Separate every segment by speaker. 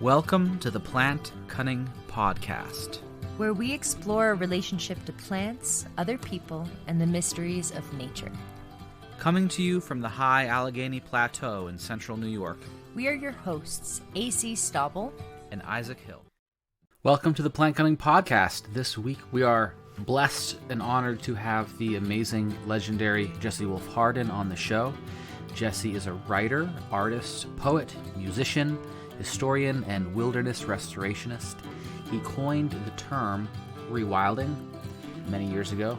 Speaker 1: Welcome to the Plant Cunning Podcast,
Speaker 2: where we explore a relationship to plants, other people, and the mysteries of nature.
Speaker 1: Coming to you from the high Allegheny Plateau in central New York.
Speaker 2: We are your hosts, A.C. Stauble
Speaker 1: and Isaac Hill. Welcome to the Plant Cunning Podcast. This week we are blessed and honored to have the amazing, legendary Jesse Wolf Hardin on the show. Jesse is a writer, artist, poet, musician, historian, and wilderness restorationist. He coined the term rewilding many years ago,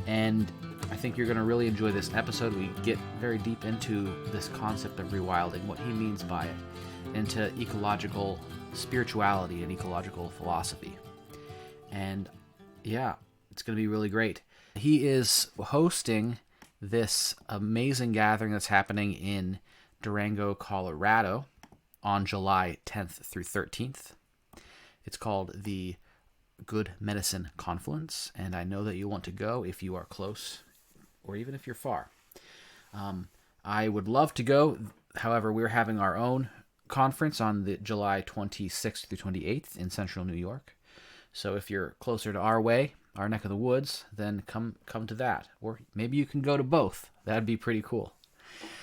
Speaker 1: and I think you're going to really enjoy this episode. We get very deep into this concept of rewilding, what he means by it, into ecological spirituality and ecological philosophy. And yeah, it's going to be really great. He is hosting this amazing gathering that's happening in Durango, Colorado on July 10th through 13th. It's called the Good Medicine Confluence, and I know that you want to go if you are close or even if you're far. I would love to go. However, we're having our own conference on the July 26th through 28th in central New York. So if you're closer to our way, our neck of the woods, then come to that. Or maybe you can go to both. That'd be pretty cool.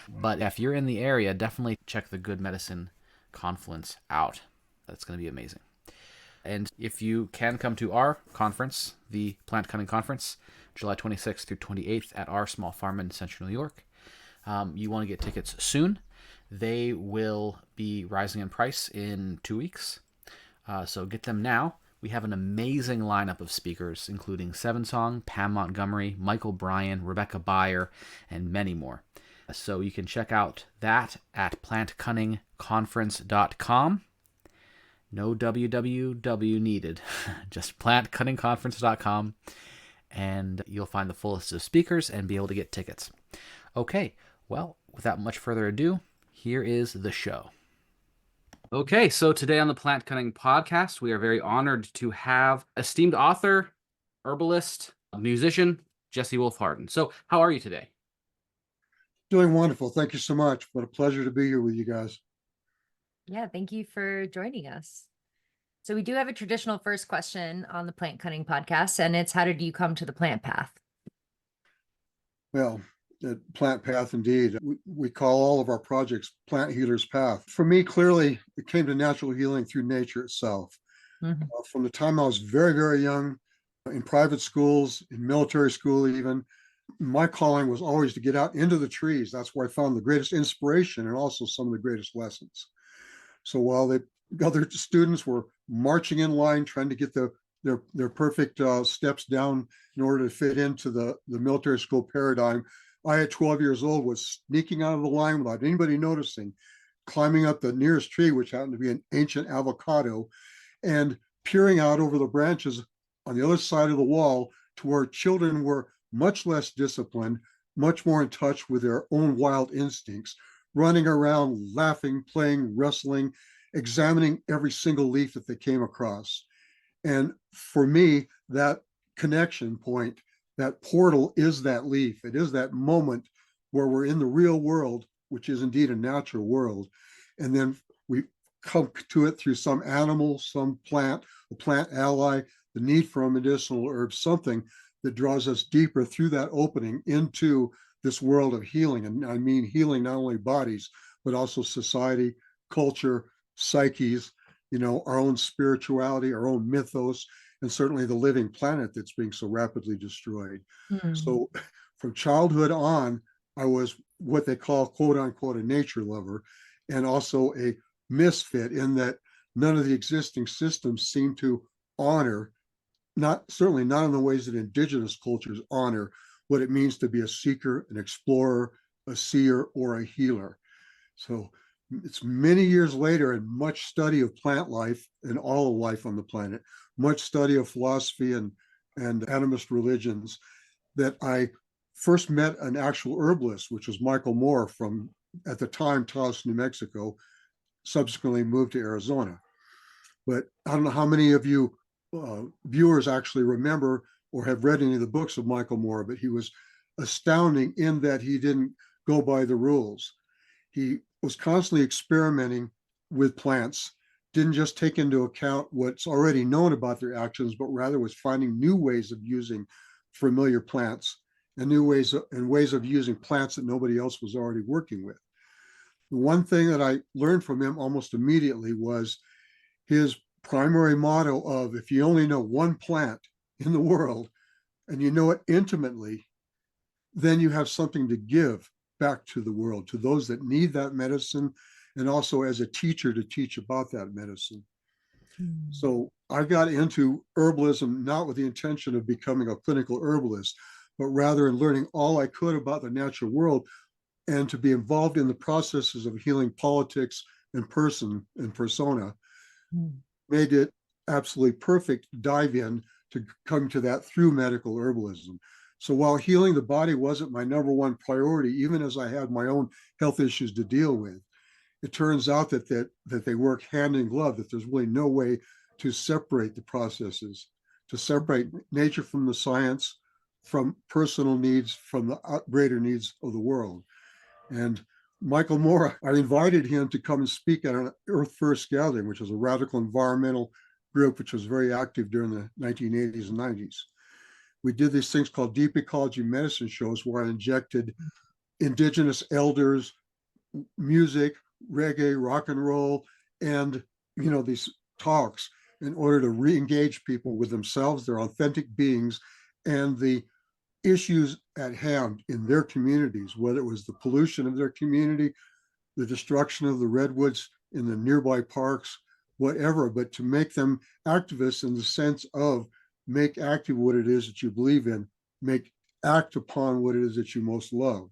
Speaker 1: But if you're in the area, definitely check the Good Medicine Confluence out. That's going to be amazing. And if you can come to our conference, the Plant Cunning Conference, July 26th through 28th at our small farm in central New York, you want to get tickets soon. They will be rising in price in 2 weeks. So get them now. We have an amazing lineup of speakers, including Seven Song, Pam Montgomery, Michael Bryan, Rebecca Byer, and many more. So you can check out that at plantcunningconference.com. No www needed, just plantcunningconference.com, and you'll find the full list of speakers and be able to get tickets. Okay, well, without much further ado, here is the show. Okay, so today on the Plant Cunning Podcast, we are very honored to have esteemed author, herbalist, musician, Jesse Wolf Hardin. So how are you today?
Speaker 3: Doing wonderful. Thank you so much. What a pleasure to be here with you guys.
Speaker 2: Yeah, thank you for joining us. So we do have a traditional first question on the Plant Cunning Podcast, and it's, how did you come to the plant path?
Speaker 3: Well, the plant path, indeed. We call all of our projects Plant Healer's Path. For me, clearly, it came to natural healing through nature itself.
Speaker 2: Mm-hmm.
Speaker 3: From the time I was very, very young, in private schools, in military school even, my calling was always to get out into the trees. That's where I found the greatest inspiration and also some of the greatest lessons. So while the other students were marching in line, trying to get their perfect steps down in order to fit into the military school paradigm, I, at 12 years old, was sneaking out of the line without anybody noticing, climbing up the nearest tree, which happened to be an ancient avocado, and peering out over the branches on the other side of the wall to where children were much less disciplined, much more in touch with their own wild instincts, running around, laughing, playing, wrestling, examining every single leaf that they came across. And for me, that connection point, that portal is that leaf. It is that moment where we're in the real world, which is indeed a natural world. And then we come to it through some animal, some plant, a plant ally, the need for a medicinal herb, something that draws us deeper through that opening into this world of healing. And I mean healing not only bodies, but also society, culture, psyches, our own spirituality, our own mythos, and certainly the living planet that's being so rapidly destroyed. Mm. So from childhood on, I was what they call, quote unquote, a nature lover, and also a misfit in that none of the existing systems seem to honor, certainly not in the ways that indigenous cultures honor what it means to be a seeker, an explorer, a seer, or a healer. So it's many years later, and much study of plant life and all of life on the planet, much study of philosophy and animist religions, that I first met an actual herbalist, which was Michael Moore from, at the time, Taos, New Mexico, subsequently moved to Arizona. But I don't know how many of you viewers actually remember or have read any of the books of Michael Moore, but he was astounding in that he didn't go by the rules. He was constantly experimenting with plants didn't just take into account what's already known about their actions, but rather was finding new ways of using familiar plants and ways of using plants that nobody else was already working with. The one thing that I learned from him almost immediately was his primary motto of, if you only know one plant in the world and you know it intimately, then you have something to give back to the world, to those that need that medicine, and also as a teacher to teach about that medicine. So I got into herbalism not with the intention of becoming a clinical herbalist, but rather in learning all I could about the natural world and to be involved in the processes of healing politics and persona made it absolutely perfect dive in to come to that through medical herbalism. So while healing the body wasn't my number one priority, even as I had my own health issues to deal with, it turns out that they work hand in glove, that there's really no way to separate the processes, to separate nature from the science, from personal needs, from the greater needs of the world. And Michael Moore, I invited him to come and speak at an Earth First gathering, which was a radical environmental group, which was very active during the 1980s and 90s. We did these things called deep ecology medicine shows where I injected indigenous elders, music, reggae, rock and roll, and these talks in order to re-engage people with themselves, their authentic beings, and the issues at hand in their communities, whether it was the pollution of their community, the destruction of the redwoods in the nearby parks, whatever, but to make them activists in the sense of make active what it is that you believe in, act upon what it is that you most love.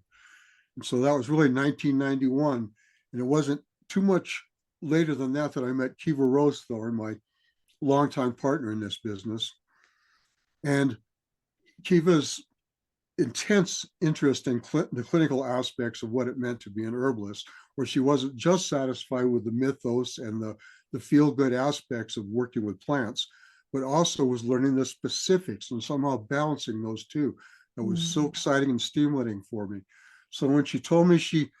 Speaker 3: And so that was really 1991. And it wasn't too much later than that I met Kiva Rosethorn, my longtime partner in this business. And Kiva's intense interest in the clinical aspects of what it meant to be an herbalist, where she wasn't just satisfied with the mythos and the feel-good aspects of working with plants, but also was learning the specifics and somehow balancing those two. That was so exciting and stimulating for me. So when she told me she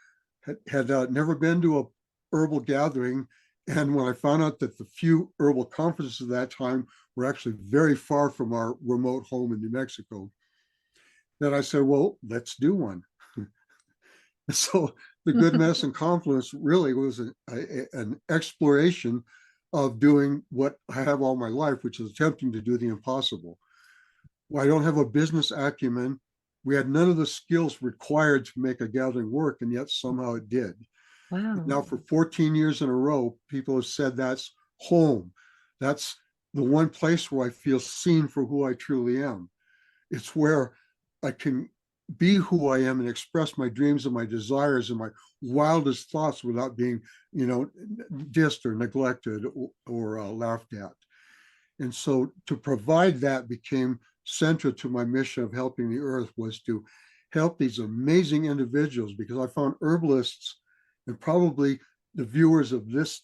Speaker 3: had never been to a herbal gathering, and when I found out that the few herbal conferences at that time were actually very far from our remote home in New Mexico, then I said, well, let's do one. So the Good Medicine Confluence really was an exploration of doing what I have all my life, which is attempting to do the impossible. Well, I don't have a business acumen. We had none of the skills required to make a gathering work, and yet somehow it did.
Speaker 2: Wow.
Speaker 3: Now for 14 years in a row, people have said that's home. That's the one place where I feel seen for who I truly am. It's where I can be who I am and express my dreams and my desires and my wildest thoughts without being, dissed or neglected or laughed at. And so to provide that became central to my mission of helping the earth, was to help these amazing individuals, because I found herbalists, and probably the viewers of this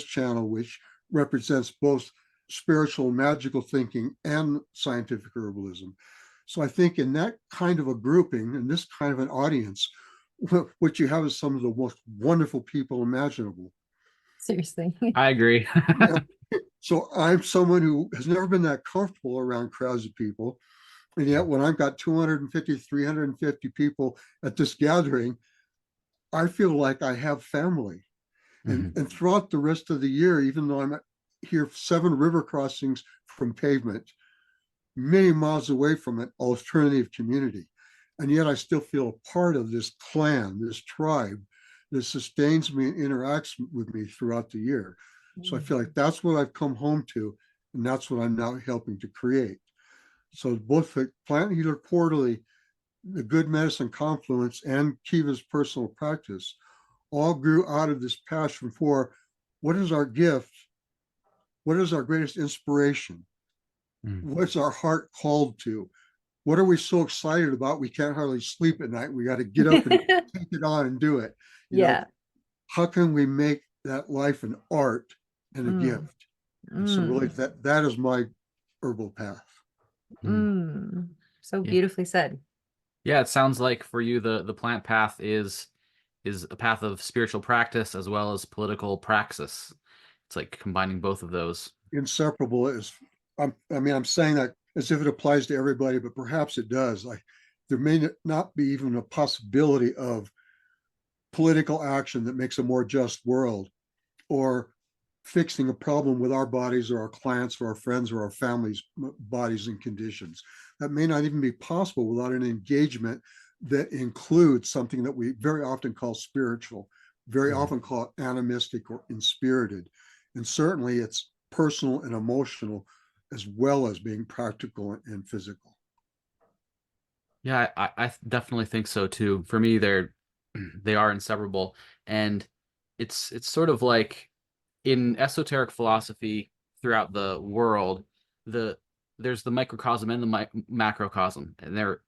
Speaker 3: channel, which represents both spiritual, magical thinking and scientific herbalism. So I think in that kind of a grouping and this kind of an audience, what you have is some of the most wonderful people imaginable.
Speaker 2: Seriously.
Speaker 1: I agree.
Speaker 3: Yeah. So I'm someone who has never been that comfortable around crowds of people. And yet when I've got 250, 350 people at this gathering, I feel like I have family. And throughout the rest of the year, even though I'm here 7 river crossings from pavement, many miles away from an alternative community, and yet I still feel a part of this clan, this tribe that sustains me and interacts with me throughout the year. So I feel like that's what I've come home to, and that's what I'm now helping to create. So both the Plant Healer Quarterly, the Good Medicine Confluence, and Kiva's personal practice all grew out of this passion for what is our gift? What is our greatest inspiration? What's our heart called to? What are we so excited about? We can't hardly sleep at night. We got to get up and take it on and do it. How can we make that life an art and a gift? And so really that is my herbal path.
Speaker 2: So beautifully said.
Speaker 1: Yeah, it sounds like for you the plant path is a path of spiritual practice as well as political praxis. It's like combining both of those.
Speaker 3: Inseparable is, I'm saying that as if it applies to everybody, but perhaps it does. Like, there may not be even a possibility of political action that makes a more just world, or fixing a problem with our bodies or our clients or our friends or our families' bodies and conditions. That may not even be possible without an engagement that includes something that we very often call spiritual, very often call animistic or inspirited. And certainly it's personal and emotional, as well as being practical and physical.
Speaker 1: Yeah, I definitely think so too. For me, they are inseparable. And it's sort of like in esoteric philosophy throughout the world, there's the microcosm and the macrocosm, and they're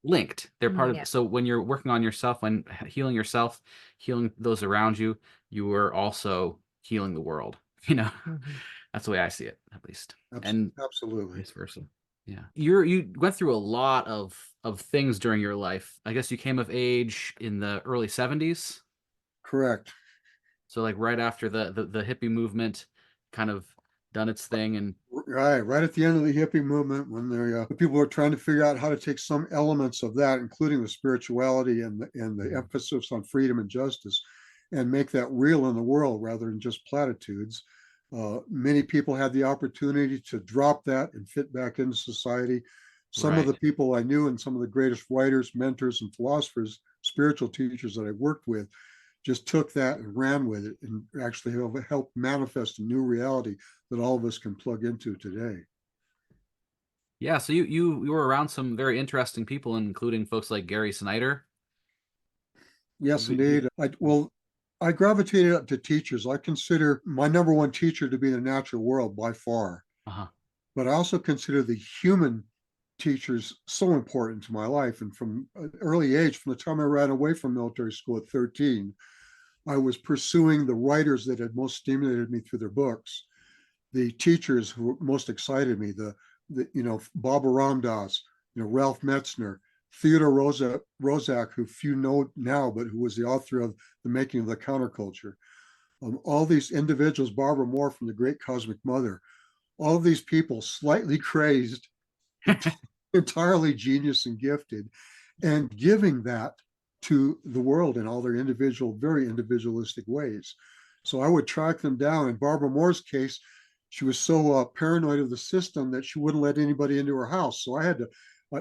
Speaker 1: linked. They're part of. So when you're working on yourself, when healing yourself, healing those around you, you are also healing the world. That's the way I see it, at least. And
Speaker 3: absolutely,
Speaker 1: vice versa. Yeah, you went through a lot of things during your life. I guess you came of age in the early 70s.
Speaker 3: Correct.
Speaker 1: So like right after the hippie movement kind of done its thing, and
Speaker 3: right at the end of the hippie movement, when the people were trying to figure out how to take some elements of that, including the spirituality and the emphasis on freedom and justice, and make that real in the world rather than just platitudes. Many people had the opportunity to drop that and fit back into society. Some of the people I knew and some of the greatest writers, mentors, and philosophers, spiritual teachers that I worked with, just took that and ran with it, and actually helped manifest a new reality that all of us can plug into today.
Speaker 1: Yeah, so you were around some very interesting people, including folks like Gary Snyder.
Speaker 3: Yes, indeed. I gravitated up to teachers. I consider my number one teacher to be the natural world by far. But I also consider the human teachers so important to my life. And from an early age, from the time I ran away from military school at 13, I was pursuing the writers that had most stimulated me through their books, the teachers who most excited me, the Baba Ram Dass, Ralph Metzner, Theodore Roszak, who few know now, but who was the author of The Making of the Counterculture. All these individuals, Barbara Moore from The Great Cosmic Mother, all of these people slightly crazed, entirely genius and gifted, and giving that to the world in all their individual, very individualistic ways. So I would track them down. In Barbara Moore's case, she was so paranoid of the system that she wouldn't let anybody into her house. So I had to,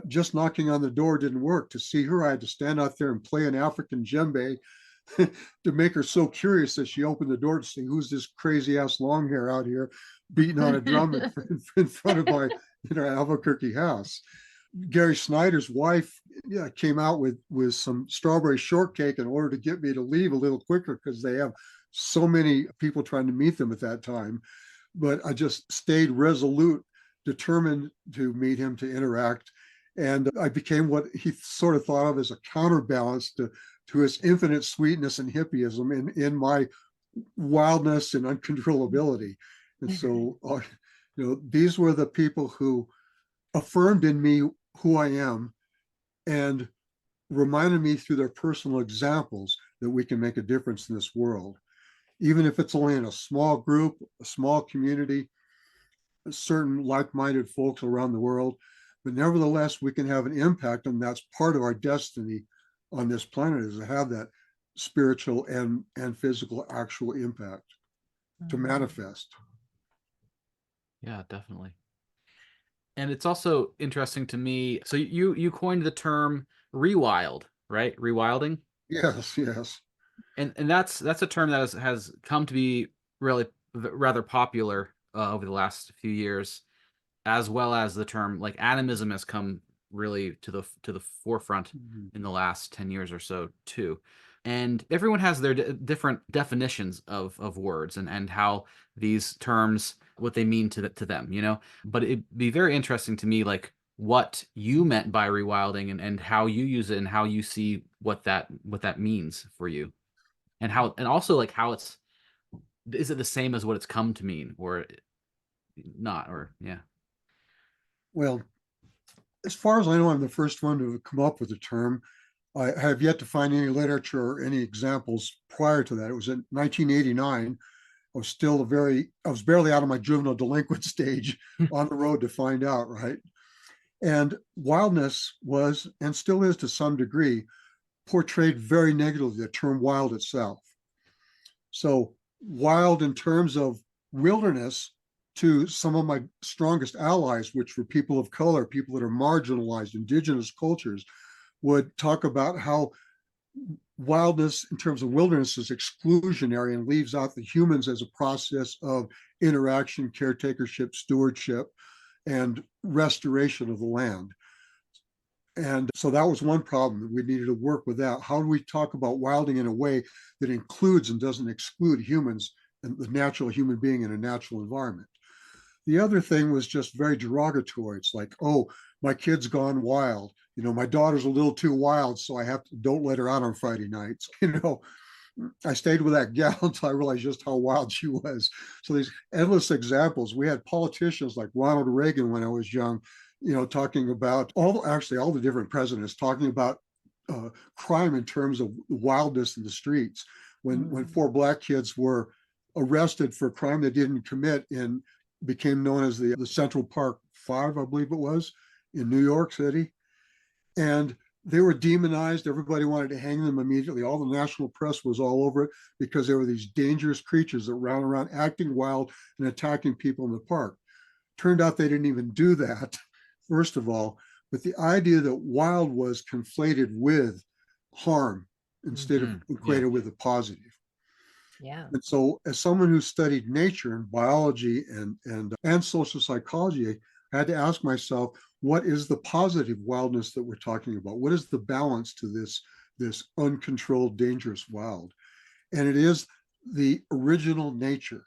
Speaker 3: just knocking on the door didn't work. To see her, I had to stand out there and play an African djembe to make her so curious that she opened the door to see who's this crazy ass long hair out here beating on a drum in front of my Albuquerque house. Gary Snyder's wife came out with some strawberry shortcake in order to get me to leave a little quicker, because they have so many people trying to meet them at that time. But I just stayed resolute, determined to meet him, to interact. And I became what he sort of thought of as a counterbalance to his infinite sweetness and hippieism in my wildness and uncontrollability. And so, these were the people who affirmed in me who I am and reminded me through their personal examples that we can make a difference in this world, even if it's only in a small group, a small community, certain like-minded folks around the world. But nevertheless, we can have an impact, and that's part of our destiny on this planet, is to have that spiritual and physical actual impact to manifest.
Speaker 1: Yeah, definitely. And it's also interesting to me. So you coined the term rewild, right? Rewilding.
Speaker 3: Yes.
Speaker 1: And that's a term that has come to be really rather popular over the last few years, as well as the term like animism has come really to the forefront in the last 10 years or so too. And everyone has their different definitions of words and how these terms, what they mean to them, But it'd be very interesting to me, like what you meant by rewilding and how you use it and how you see what that means for you, and also like how is it the same as what it's come to mean or not, or yeah.
Speaker 3: Well, as far as I know, I'm the first one to come up with the term. I have yet to find any literature or any examples prior to that. It was in 1989. I was barely out of my juvenile delinquent stage on the road to find out, right? And wildness was, and still is to some degree, portrayed very negatively, the term wild itself. So wild in terms of wilderness to some of my strongest allies, which were people of color, people that are marginalized, indigenous cultures, would talk about how wildness in terms of wilderness is exclusionary and leaves out the humans as a process of interaction, caretakership, stewardship, and restoration of the land. And so that was one problem that we needed to work with that. How do we talk about wilding in a way that includes and doesn't exclude humans and the natural human being in a natural environment? The other thing was just very derogatory. It's like, oh, my kid's gone wild. My daughter's a little too wild, so don't let her out on Friday nights. I stayed with that gal until I realized just how wild she was. So these endless examples. We had politicians like Ronald Reagan when I was young, talking about all the different presidents talking about crime in terms of wildness in the streets. When 4 Black kids were arrested for a crime they didn't commit and became known as the Central Park 5, I believe it was, in New York City. And they were demonized. Everybody wanted to hang them immediately. All the national press was all over it because they were these dangerous creatures that ran around acting wild and attacking people in the park. Turned out they didn't even do that, first of all. But the idea that wild was conflated with harm instead of equated with the positive.
Speaker 2: Yeah.
Speaker 3: And so as someone who studied nature and biology and social psychology, I had to ask myself, what is the positive wildness that we're talking about? What is the balance to this uncontrolled, dangerous wild? And it is the original nature.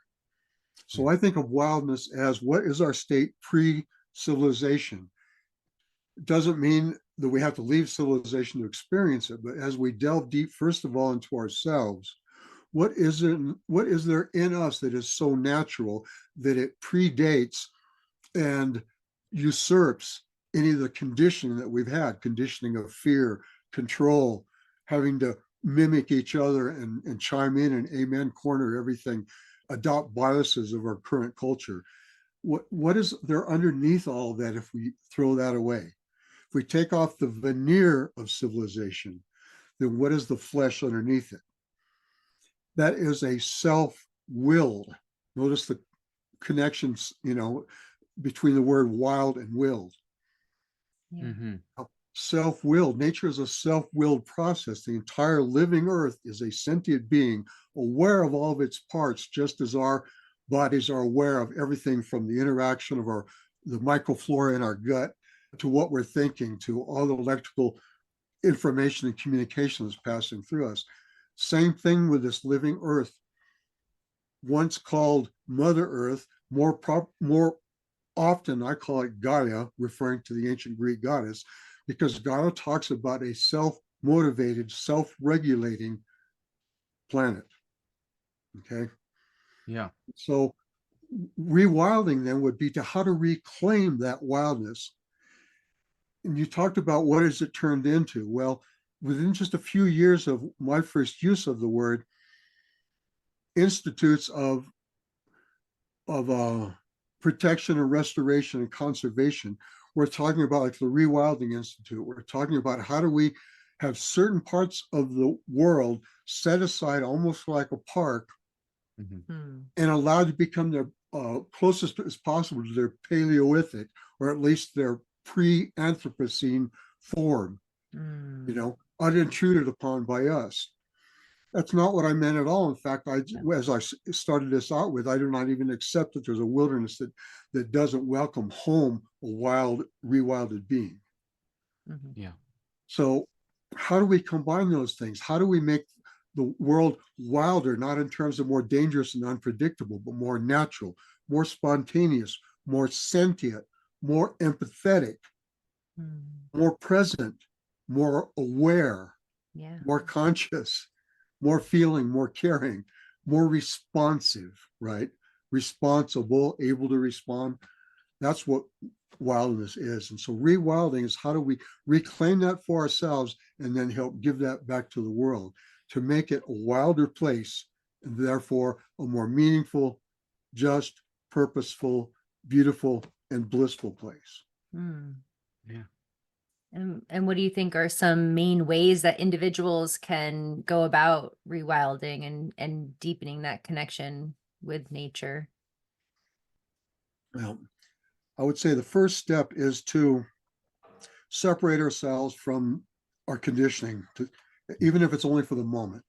Speaker 3: So I think of wildness as what is our state pre-civilization. It doesn't mean that we have to leave civilization to experience it, but as we delve deep, first of all, into ourselves, what is there in us that is so natural that it predates and usurps any of the conditioning that we've had, conditioning of fear, control, having to mimic each other and chime in and amen corner everything, adopt biases of our current culture. What is there underneath all of that if we throw that away? If we take off the veneer of civilization, then what is the flesh underneath it? That is a self-willed. Notice the connections, between the word wild and willed.
Speaker 2: Yeah.
Speaker 1: Mm-hmm.
Speaker 3: Self-willed. Nature is a self-willed process. The entire living earth is a sentient being aware of all of its parts, just as our bodies are aware of everything from the interaction of the microflora in our gut to what we're thinking, to all the electrical information and communication that's passing through us. Same thing with this living earth, once called Mother Earth, more often I call it Gaia, referring to the ancient Greek goddess, because Gaia talks about a self-motivated, self-regulating planet. Okay.
Speaker 1: Yeah.
Speaker 3: So rewilding then would be to how to reclaim that wildness. And you talked about what has it turned into? Well, within just a few years of my first use of the word, institutes of protection and restoration and conservation, we're talking about like the Rewilding Institute. We're talking about how do we have certain parts of the world set aside almost like a park and allowed to become their closest as possible to their Paleolithic, or at least their pre-Anthropocene form, unintruded upon by us. That's not what I meant at all. In fact, as I started this out with, I do not even accept that there's a wilderness that doesn't welcome home a rewilded being.
Speaker 1: Yeah.
Speaker 3: So how do we combine those things? How do we make the world wilder, not in terms of more dangerous and unpredictable, but more natural, more spontaneous, more sentient, more empathetic, more present, more aware, more conscious, more feeling, more caring, more responsive, right? Responsible, able to respond. That's what wildness is. And so rewilding is how do we reclaim that for ourselves and then help give that back to the world to make it a wilder place and therefore a more meaningful, just, purposeful, beautiful, and blissful place.
Speaker 1: Yeah.
Speaker 2: And what do you think are some main ways that individuals can go about rewilding and deepening that connection with nature?
Speaker 3: Well, I would say the first step is to separate ourselves from our conditioning, even if it's only for the moment.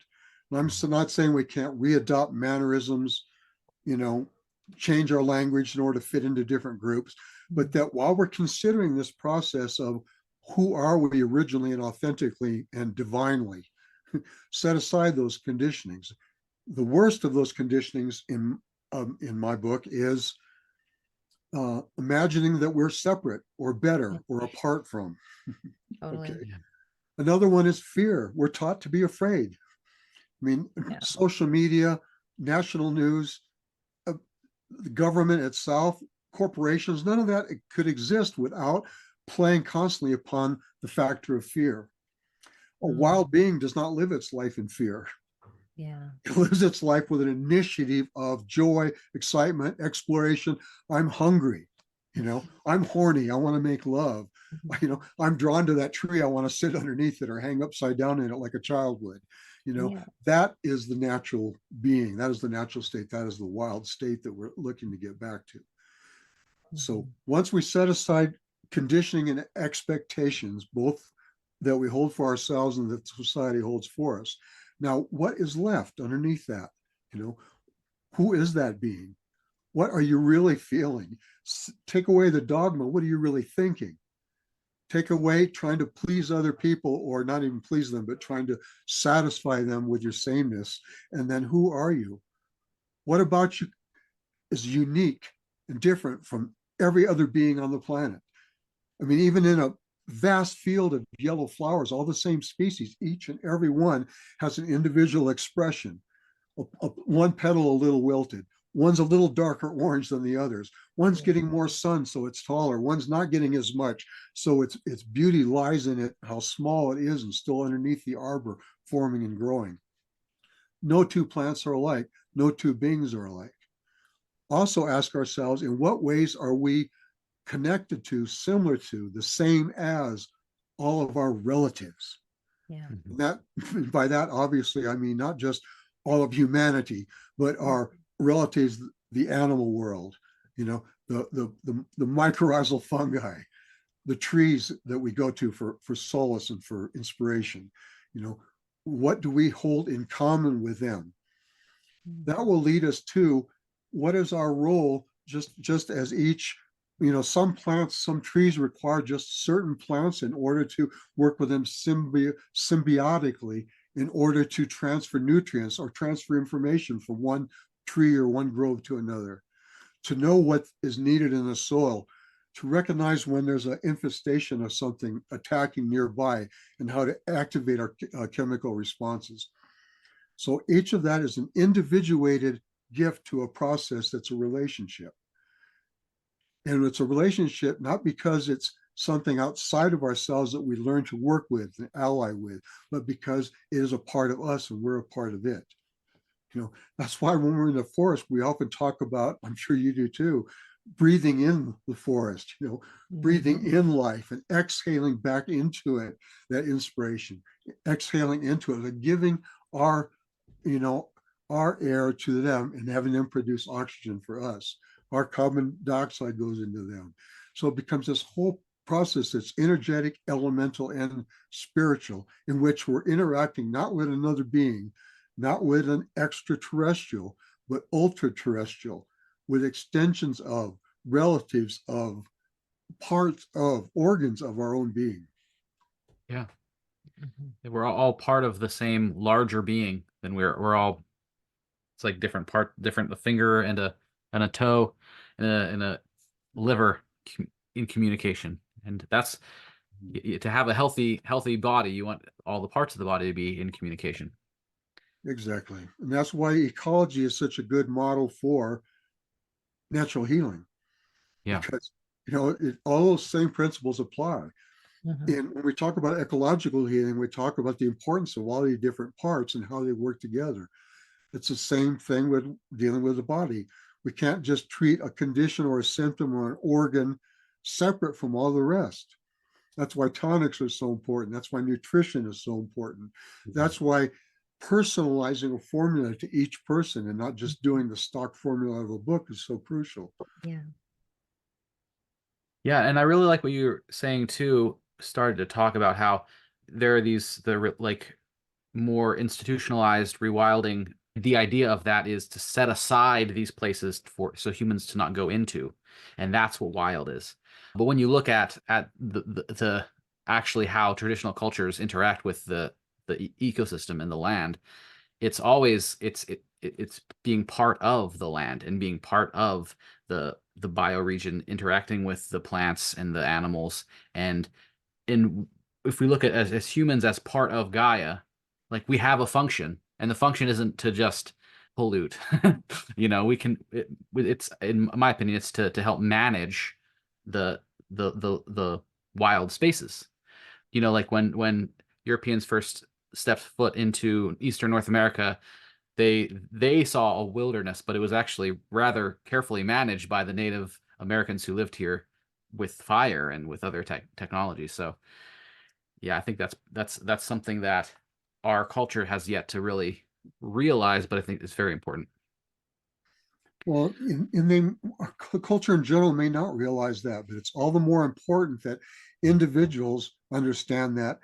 Speaker 3: And I'm not saying we can't readopt mannerisms, change our language in order to fit into different groups, but that while we're considering this process of who are we originally and authentically and divinely, set aside those conditionings. The worst of those conditionings in my book is imagining that we're separate or better or apart from.
Speaker 2: Totally.
Speaker 3: Okay. Another one is fear. We're taught to be afraid. I mean, social media, national news, the government itself, corporations, none of that could exist without playing constantly upon the factor of fear. A wild being does not live its life in fear.
Speaker 2: Yeah.
Speaker 3: It lives its life with an initiative of joy, excitement, exploration. I'm hungry. I'm horny. I want to make love. I'm drawn to that tree. I want to sit underneath it or hang upside down in it like a child would. That is the natural being. That is the natural state. That is the wild state that we're looking to get back to. So once we set aside conditioning and expectations, both that we hold for ourselves and that society holds for us, now what is left underneath that? Who is that being? What are you really feeling? Take away the dogma. What are you really thinking? Take away trying to please other people, or not even please them, but trying to satisfy them with your sameness. And then who are you? What about you is unique and different from every other being on the planet? I mean, even in a vast field of yellow flowers, all the same species, each and every one has an individual expression. One petal a little wilted, one's a little darker orange than the others, one's getting more sun so it's taller, one's not getting as much, so its beauty lies in it, how small it is and still underneath the arbor forming and growing. No two plants are alike, no two beings are alike. Also ask ourselves, in what ways are we connected to, similar to, the same as all of our relatives? And that, by that, obviously, I mean not just all of humanity, but our relatives, the animal world, the mycorrhizal fungi, the trees that we go to for solace and for inspiration. What do we hold in common with them? That will lead us to what is our role, just as each, some plants, some trees require just certain plants in order to work with them symbiotically, in order to transfer nutrients or transfer information from one tree or one grove to another, to know what is needed in the soil, to recognize when there's an infestation of something attacking nearby, and how to activate our chemical responses. So each of that is an individuated gift to a process that's a relationship. And it's a relationship not because it's something outside of ourselves that we learn to work with and ally with, but because it is a part of us and we're a part of it. That's why when we're in the forest, we often talk about, I'm sure you do too, breathing in the forest, breathing in life and exhaling back into it, that inspiration, exhaling into it, and giving our air to them and having them produce oxygen for us. Our carbon dioxide goes into them. So it becomes this whole process that's energetic, elemental, and spiritual, in which we're interacting not with another being, not with an extraterrestrial, but ultra-terrestrial, with extensions of, relatives of, parts of, organs of our own being.
Speaker 1: Yeah. We're all part of the same larger being. Then we're all, it's like different a finger and a toe and a liver in communication. And that's, to have a healthy body, you want all the parts of the body to be in communication.
Speaker 3: Exactly. And that's why ecology is such a good model for natural healing.
Speaker 1: Yeah.
Speaker 3: Because, all those same principles apply. And when we talk about ecological healing, we talk about the importance of all the different parts and how they work together. It's the same thing with dealing with the body. We can't just treat a condition or a symptom or an organ separate from all the rest. That's why tonics are so important. That's why nutrition is so important. That's why personalizing a formula to each person and not just doing the stock formula of a book is so crucial.
Speaker 2: Yeah.
Speaker 1: Yeah, and I really like what you're saying too. Started to talk about how there are like more institutionalized rewilding. The idea of that is to set aside these places for so humans to not go into, and that's what wild is. But when you look at the actually how traditional cultures interact with the ecosystem and the land, it's always it's being part of the land and being part of the bioregion, interacting with the plants and the animals. And in if we look at as humans as part of Gaia, like we have a function, and the function isn't to just pollute. It's in my opinion, it's to help manage the wild spaces. Like when Europeans first stepped foot into Eastern North America, they saw a wilderness, but it was actually rather carefully managed by the Native Americans who lived here with fire and with other technology. So yeah, I think that's something that our culture has yet to really realize, but I think it's very important.
Speaker 3: Well, culture in general may not realize that, but it's all the more important that individuals understand that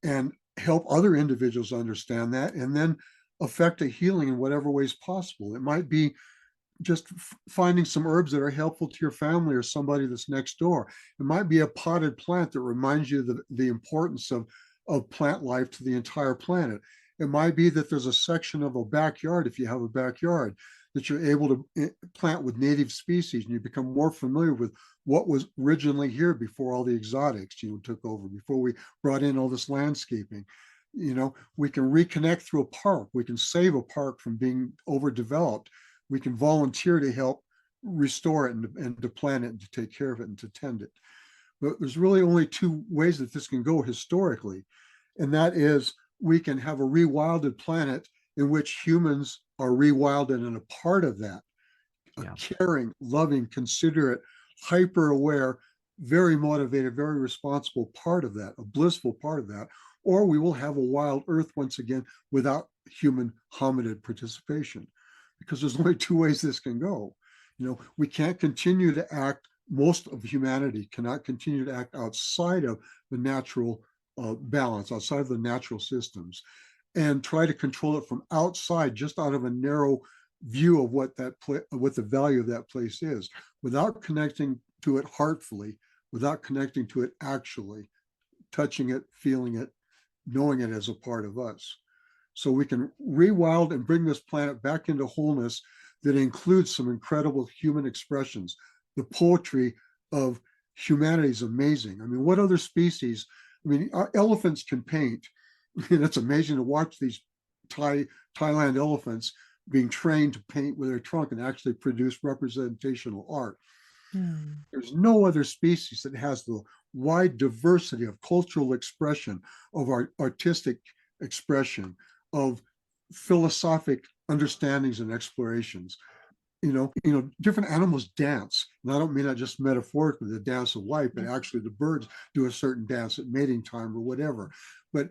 Speaker 3: and help other individuals understand that, and then affect a healing in whatever ways possible. It might be just finding some herbs that are helpful to your family or somebody that's next door. It might be a potted plant that reminds you the importance of plant life to the entire planet. It might be that there's a section of a backyard, if you have a backyard, that you're able to plant with native species, and you become more familiar with what was originally here before all the exotics took over, before we brought in all this landscaping. We can reconnect through a park. We can save a park from being overdeveloped. We can volunteer to help restore it and to plant it and to take care of it and to tend it. But there's really only two ways that this can go historically, and that is we can have a rewilded planet in which humans are rewilded and a part of that, a caring, loving, considerate, hyper aware, very motivated, very responsible part of that, a blissful part of that. Or we will have a wild earth once again without human hominid participation, because there's only two ways this can go. We can't continue to act, most of humanity cannot continue to act outside of the natural balance, outside of the natural systems, and try to control it from outside, just out of a narrow view of what the value of that place is, without connecting to it heartfully, without connecting to it actually, touching it, feeling it, knowing it as a part of us. So we can rewild and bring this planet back into wholeness that includes some incredible human expressions. The poetry of humanity is amazing. I mean, what other species? I mean, our elephants can paint. And it's amazing to watch these Thailand elephants being trained to paint with their trunk and actually produce representational art. There's no other species that has the wide diversity of cultural expression, of artistic expression, of philosophic understandings and explorations. Different animals dance. And I don't mean that just metaphorically, the dance of life, but actually the birds do a certain dance at mating time or whatever. But,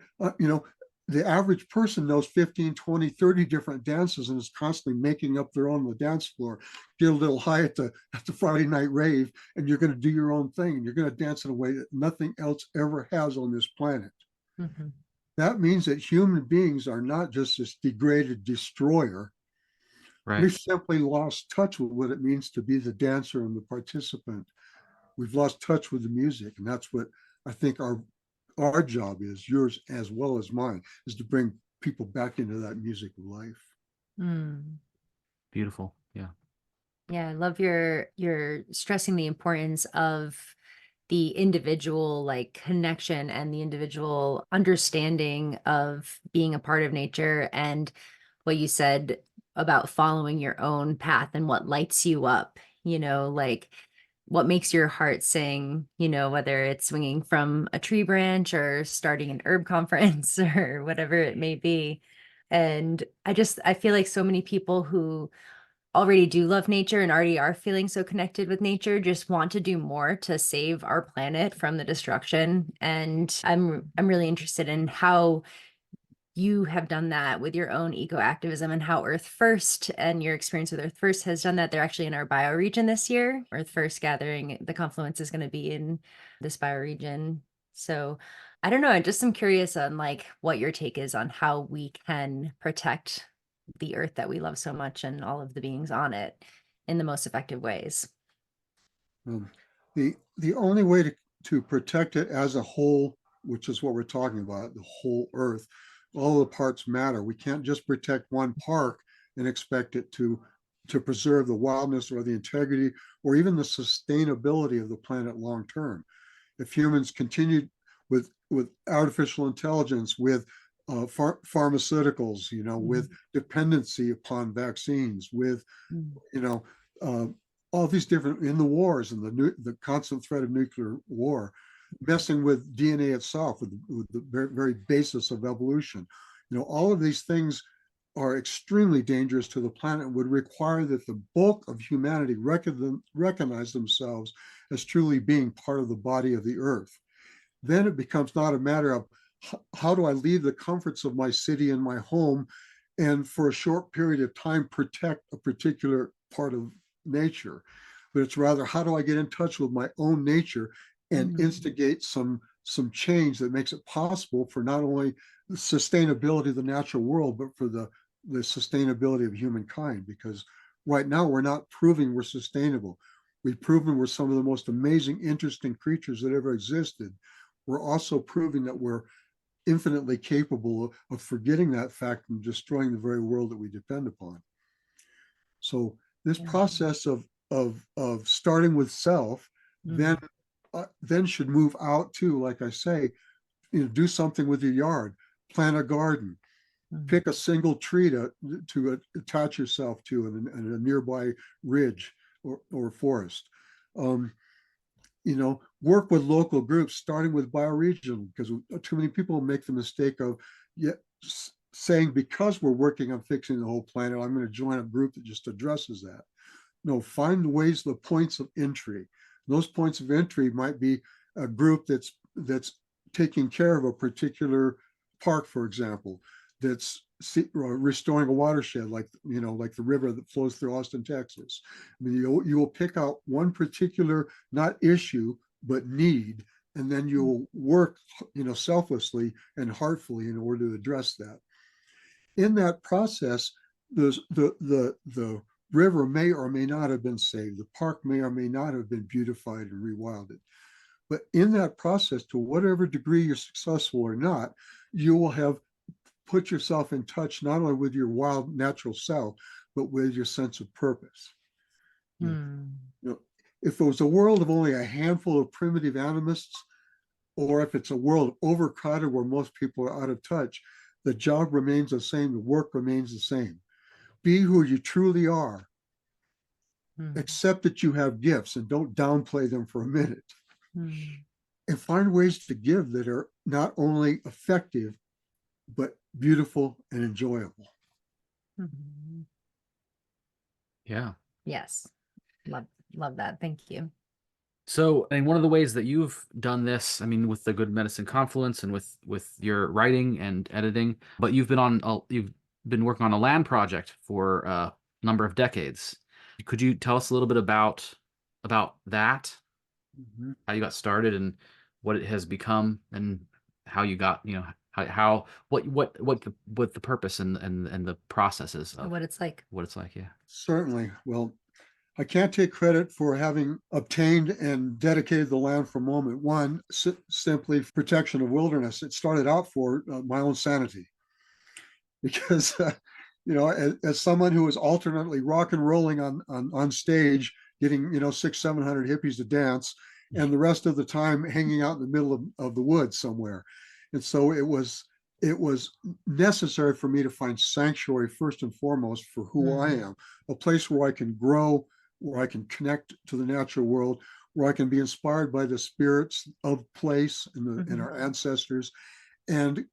Speaker 3: the average person knows 15, 20, 30 different dances and is constantly making up their own on the dance floor. Get a little high at the Friday night rave, and you're going to do your own thing, and you're going to dance in a way that nothing else ever has on this planet. Mm-hmm. That means that human beings are not just this degraded destroyer. Right. We've simply lost touch with what it means to be the dancer and the participant. We've lost touch with the music, and that's what I think our job is, yours as well as mine, is to bring people back into that music of life.
Speaker 1: Beautiful. Yeah.
Speaker 2: Yeah, I love your stressing the importance of the individual connection and the individual understanding of being a part of nature, and what you said about following your own path and what lights you up, what makes your heart sing, whether it's swinging from a tree branch or starting an herb conference or whatever it may be. And I feel like so many people who already do love nature and already are feeling so connected with nature just want to do more to save our planet from the destruction. And I'm really interested in how you have done that with your own eco-activism and how Earth First and your experience with Earth First has done that. They're actually in our bioregion this year. Earth First gathering, the Confluence is going to be in this bioregion. So I don't know. I just am curious on like what your take is on how we can protect the Earth that we love so much and all of the beings on it in the most effective ways.
Speaker 3: The only way to protect it as a whole, which is what we're talking about, the whole Earth, all the parts matter. We can't just protect one park and expect it to preserve the wildness or the integrity or even the sustainability of the planet long term. If humans continue with artificial intelligence, with pharmaceuticals, with dependency upon vaccines, with all these different, in the wars and the constant threat of nuclear war, messing with DNA itself, with the very basis of evolution. All of these things are extremely dangerous to the planet and would require that the bulk of humanity recognize themselves as truly being part of the body of the Earth. Then it becomes not a matter of how do I leave the comforts of my city and my home and for a short period of time protect a particular part of nature, but it's rather how do I get in touch with my own nature and instigate some change that makes it possible for not only the sustainability of the natural world, but for the sustainability of humankind. Because right now we're not proving we're sustainable. We've proven we're some of the most amazing, interesting creatures that ever existed. We're also proving that we're infinitely capable of forgetting that fact and destroying the very world that we depend upon. So this process of starting with self, then should move out to, like I say, do something with your yard, plant a garden, pick a single tree to attach yourself to in a nearby ridge or forest. Work with local groups, starting with bioregional, because too many people make the mistake of saying, because we're working on fixing the whole planet, I'm going to join a group that just addresses that. No, find ways, the points of entry. Those points of entry might be a group that's taking care of a particular park, for example, that's restoring a watershed, like the river that flows through Austin, Texas. I mean, you will pick out one particular, not issue, but need, and then you will work, selflessly and heartfully in order to address that. In that process, the river may or may not have been saved. The park may or may not have been beautified and rewilded. But in that process, to whatever degree you're successful or not, you will have put yourself in touch not only with your wild natural self, but with your sense of purpose. If it was a world of only a handful of primitive animists, or if it's a world overcrowded where most people are out of touch, the job remains the same, the work remains the same. Be who you truly are. Accept that you have gifts and don't downplay them for a minute. And find ways to give that are not only effective, but beautiful and enjoyable.
Speaker 1: Yeah.
Speaker 2: Yes. Love that. Thank you.
Speaker 1: So, I mean, one of the ways that you've done this, I mean, with the Good Medicine Confluence and with your writing and editing, but you've been working on a land project for a number of decades. Could you tell us a little bit about that? How you got started and what it has become, and how you got, what the purpose and the processes of
Speaker 2: what it's like.
Speaker 1: Yeah.
Speaker 3: Certainly. Well, I can't take credit for having obtained and dedicated the land from moment one, simply protection of wilderness. It started out for my own sanity, because as someone who was alternately rock and rolling on stage, getting 600-700 hippies to dance, and the rest of the time hanging out in the middle of the woods somewhere. And so it was necessary for me to find sanctuary first and foremost for who I am, a place where I can grow, where I can connect to the natural world, where I can be inspired by the spirits of place and our ancestors, and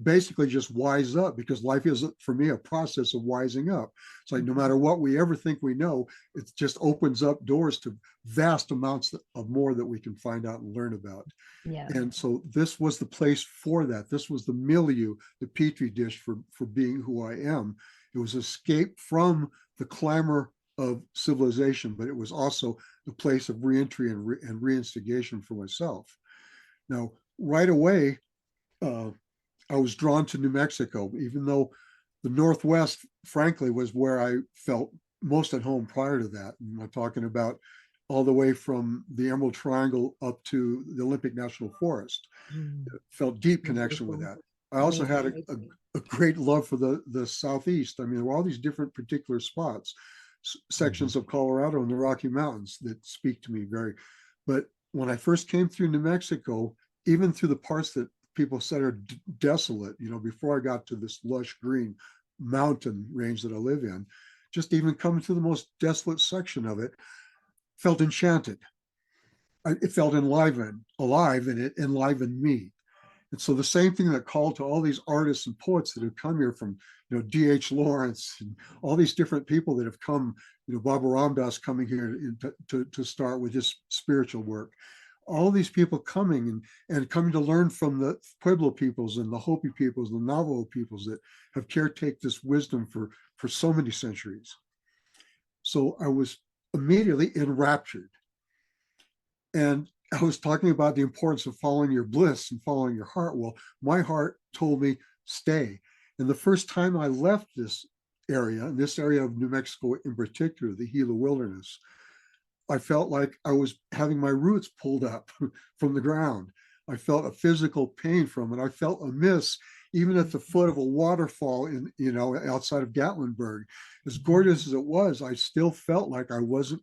Speaker 3: basically just wise up, because life is, for me, a process of wising up. It's like no matter what we ever think we know, it just opens up doors to vast amounts of more that we can find out and learn about.
Speaker 2: Yeah.
Speaker 3: And so this was the place for that. This was the milieu, the petri dish for being who I am. It was escape from the clamor of civilization, but it was also the place of reentry and reinstigation for myself. Now, right away, I was drawn to New Mexico, even though the Northwest, frankly, was where I felt most at home prior to that. And I'm talking about all the way from the Emerald Triangle up to the Olympic National Forest. Felt deep connection with that. I also had a great love for the Southeast. I mean, there were all these different particular spots, sections of Colorado and the Rocky Mountains that speak to me very. But when I first came through New Mexico, even through the parts that people said are desolate, before I got to this lush green mountain range that I live in, just even coming to the most desolate section of it, felt enchanted. It felt alive, and it enlivened me. And so the same thing that called to all these artists and poets that have come here from, D.H. Lawrence and all these different people that have come, Baba Ram Dass coming here to start with his spiritual work. All these people coming and coming to learn from the Pueblo peoples and the Hopi peoples, the Navajo peoples that have caretaken this wisdom for so many centuries. So I was immediately enraptured. And I was talking about the importance of following your bliss and following your heart. Well, my heart told me, stay. And the first time I left this area of New Mexico in particular, the Gila Wilderness, I felt like I was having my roots pulled up from the ground. I felt a physical pain from it. I felt amiss, even at the foot of a waterfall outside of Gatlinburg. As gorgeous as it was, I still felt like I wasn't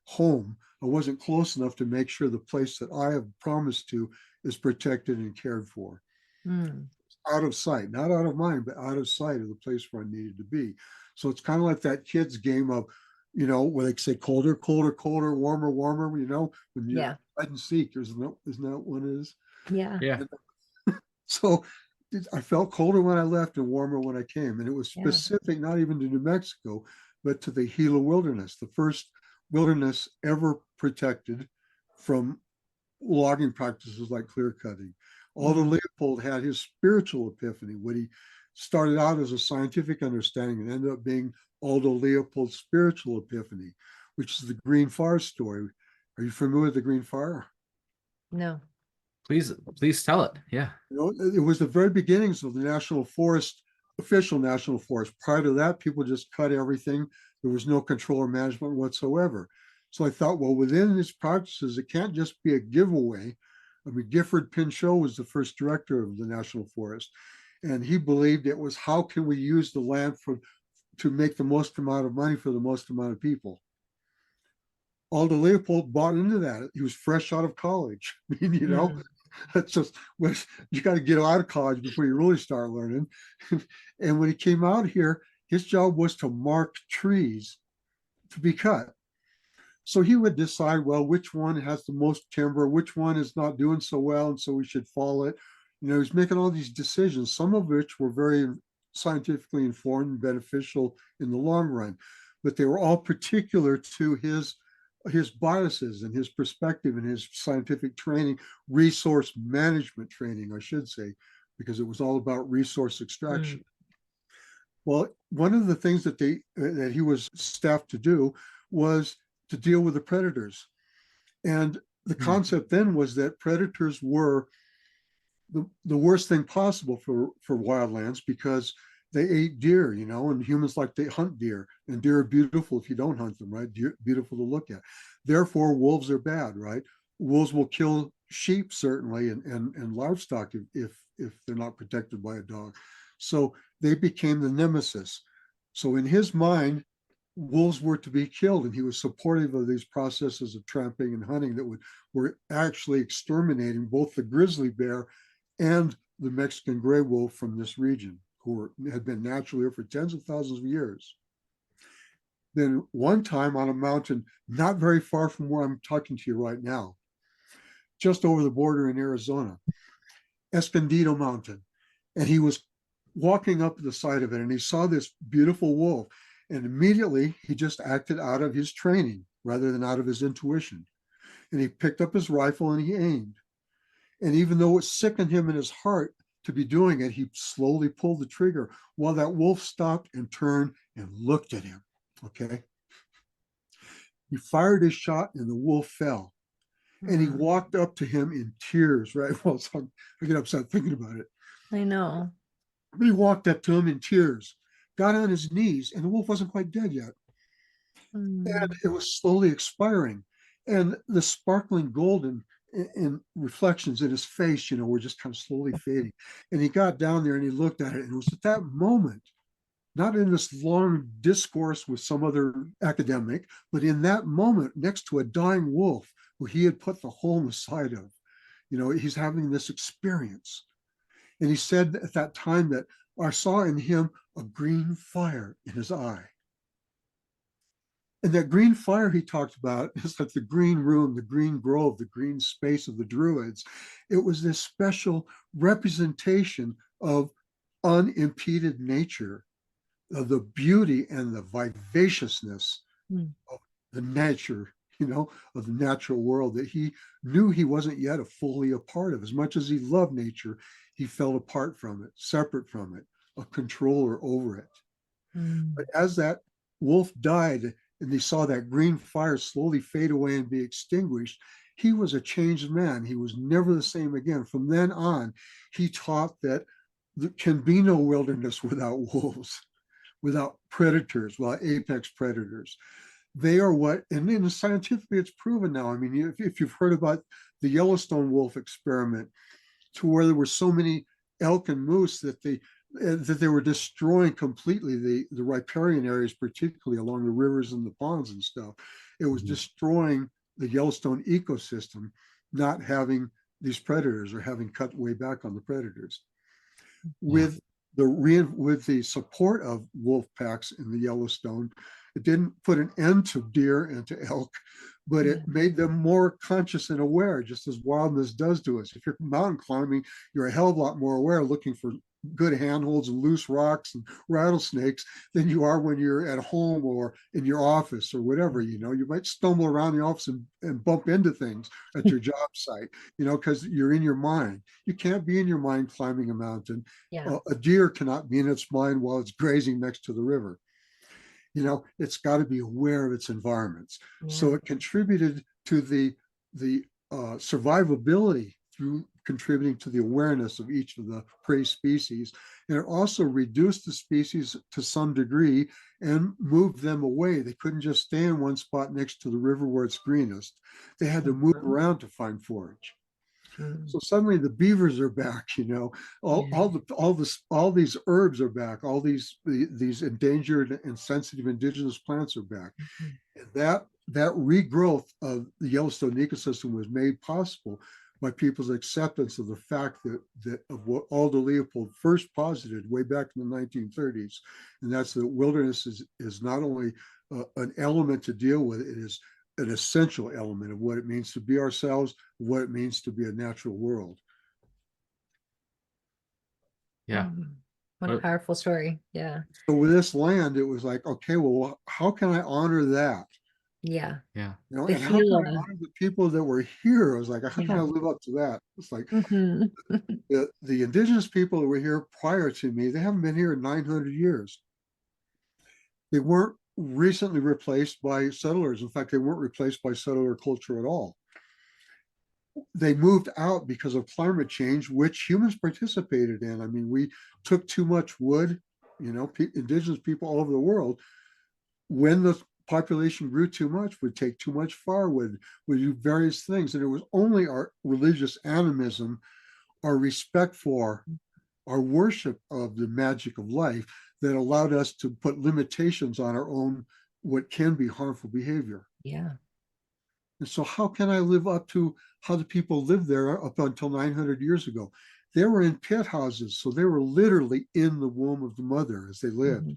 Speaker 3: home. I wasn't close enough to make sure the place that I have promised to is protected and cared for. Out of sight, not out of mind, but out of sight of the place where I needed to be. So it's kind of like that kid's game of, where they say colder, colder, colder, warmer, warmer, when you hide and seek, isn't that what it is?
Speaker 2: Yeah.
Speaker 3: So I felt colder when I left and warmer when I came. And it was specific, not even to New Mexico, but to the Gila Wilderness, the first wilderness ever protected from logging practices like clear cutting. Aldo Leopold had his spiritual epiphany when he started out as a scientific understanding and ended up being Aldo Leopold's spiritual epiphany, which is the Green Fire story. Are you familiar with the Green Fire?
Speaker 2: No.
Speaker 1: Please tell it. Yeah.
Speaker 3: It was the very beginnings of the national forest, official national forest. Prior to that, people just cut everything. There was no control or management whatsoever. So I thought, well, within these practices, it can't just be a giveaway. I mean, Gifford Pinchot was the first director of the National Forest, and he believed it was how can we use the land to make the most amount of money for the most amount of people. Aldo Leopold bought into that. He was fresh out of college. I mean, that's just, you got to get out of college before you really start learning. And when he came out here, his job was to mark trees to be cut. So he would decide, well, which one has the most timber, which one is not doing so well, and so we should follow it. He's making all these decisions, some of which were very scientifically informed and beneficial in the long run, but they were all particular to his biases and his perspective and his scientific training, resource management training, I should say, because it was all about resource extraction. Well, one of the things that he was staffed to do was to deal with the predators. And the concept then was that predators were the worst thing possible for wildlands because they ate deer, and humans like to hunt deer, and deer are beautiful if you don't hunt them, right? Beautiful to look at. Therefore, wolves are bad, right? Wolves will kill sheep certainly and livestock if they're not protected by a dog. So they became the nemesis. So in his mind, wolves were to be killed, and he was supportive of these processes of trapping and hunting that were actually exterminating both the grizzly bear and the Mexican gray wolf from this region, who had been naturally here for tens of thousands of years. Then one time on a mountain, not very far from where I'm talking to you right now, just over the border in Arizona, Escondido Mountain. And he was walking up the side of it and he saw this beautiful wolf. And immediately he just acted out of his training rather than out of his intuition. And he picked up his rifle and he aimed. And even though it sickened him in his heart to be doing it, he slowly pulled the trigger while that wolf stopped and turned and looked at him. Okay. He fired his shot and the wolf fell. And he walked up to him in tears, right? Well, so I get upset thinking about it.
Speaker 2: I know.
Speaker 3: But he walked up to him in tears, got on his knees, and the wolf wasn't quite dead yet. And it was slowly expiring. And the sparkling golden and reflections in his face, were just kind of slowly fading. And he got down there and he looked at it. And it was at that moment, not in this long discourse with some other academic, but in that moment next to a dying wolf who he had put the hole in the side of, he's having this experience. And he said at that time that I saw in him a green fire in his eye. And that green fire he talked about is like the green room, the green grove, the green space of the Druids. It was this special representation of unimpeded nature, of the beauty and the vivaciousness of the nature, of the natural world that he knew he wasn't yet fully a part of. As much as he loved nature, he felt apart from it, separate from it, a controller over it. But as that wolf died and he saw that green fire slowly fade away and be extinguished, he was a changed man. He was never the same again. From then on, he taught that there can be no wilderness without wolves, without predators, without apex predators. They are what, and scientifically it's proven now. I mean, if you've heard about the Yellowstone wolf experiment, to where there were so many elk and moose that they were destroying completely the riparian areas, particularly along the rivers and the ponds and stuff. It was destroying the Yellowstone ecosystem, not having these predators or having cut way back on the predators. With the support of wolf packs in the Yellowstone, it didn't put an end to deer and to elk, but it made them more conscious and aware, just as wildness does to us. If you're mountain climbing, you're a hell of a lot more aware, looking for good handholds and loose rocks and rattlesnakes than you are when you're at home or in your office or whatever. You might stumble around the office and bump into things at your job site, because you're in your mind. You can't be in your mind climbing a mountain. A deer cannot be in its mind while it's grazing next to the river. It's got to be aware of its environments. So it contributed to the survivability through contributing to the awareness of each of the prey species. And it also reduced the species to some degree and moved them away. They couldn't just stay in one spot next to the river where it's greenest. They had to move around to find forage. So suddenly the beavers are back, all these herbs are back, all these endangered and sensitive indigenous plants are back. And that regrowth of the Yellowstone ecosystem was made possible by people's acceptance of the fact that of what Aldo Leopold first posited way back in the 1930s, and that's that wilderness is not only an element to deal with, it is an essential element of what it means to be ourselves, what it means to be a natural world.
Speaker 1: Yeah.
Speaker 2: What a powerful story. Yeah.
Speaker 3: So with this land, it was like, okay, well, how can I honor that?
Speaker 2: Yeah.
Speaker 1: Yeah.
Speaker 3: And how can I honor the people that were here? I was like, how can I live up to that? It's like the indigenous people that were here prior to me, they haven't been here in 900 years. They weren't recently replaced by settlers. In fact, they weren't replaced by settler culture at all. They moved out because of climate change, which humans participated in. I mean, we took too much wood, indigenous people all over the world, when the population grew too much, would take too much firewood, would do various things. And it was only our religious animism, our respect for, our worship of the magic of life that allowed us to put limitations on our own, what can be harmful behavior.
Speaker 2: Yeah.
Speaker 3: And so how can I live up to how the people lived there up until 900 years ago? They were in pit houses. So they were literally in the womb of the mother as they lived,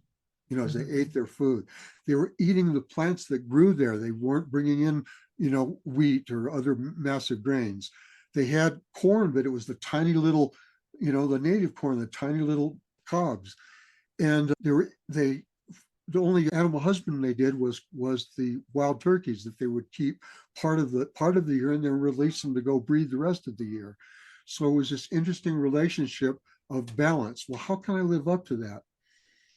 Speaker 3: as they ate their food. They were eating the plants that grew there. They weren't bringing in, wheat or other massive grains. They had corn, but it was the tiny little the native corn, the tiny little cobs. And the only animal husbanding they did was the wild turkeys that they would keep part of the year and then release them to go breed the rest of the year. So it was this interesting relationship of balance. Well, how can I live up to that?